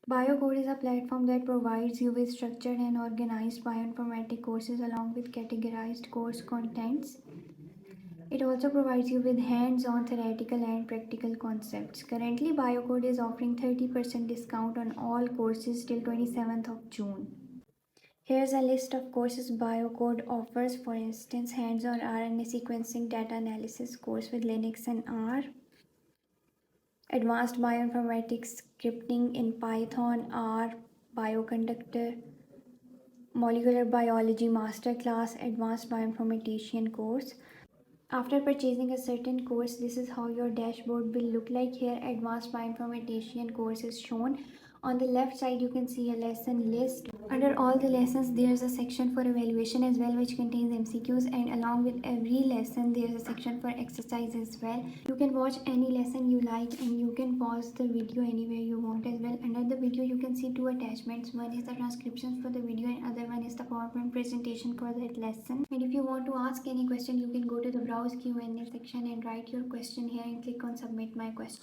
BioCode is a platform that provides you with structured and organized bioinformatics courses along with categorized course contents. It also provides you with hands-on theoretical and practical concepts. Currently, BioCode is offering 30% discount on all courses till 27th of June. Here's a list of courses BioCode offers. For instance, hands-on RNA sequencing data analysis course with Linux and R, advanced bioinformatics scripting in Python, R, bioconductor, molecular biology masterclass, advanced bioinformatician course. After purchasing a certain course, this is how your dashboard will look like. Here, advanced bioinformatician course is shown. On the left side, you can see a lesson list. Under all the lessons, there's a section for evaluation as well, which contains MCQs, and along with every lesson, there's a section for exercise as well. You can watch any lesson you like, and you can pause the video anywhere you want as well. Under the video, you can see two attachments. One is the transcriptions for the video, and other one is the PowerPoint presentation for that lesson. And if you want to ask any question, you can go to the browse Q&A section and write your question here and click on submit my question.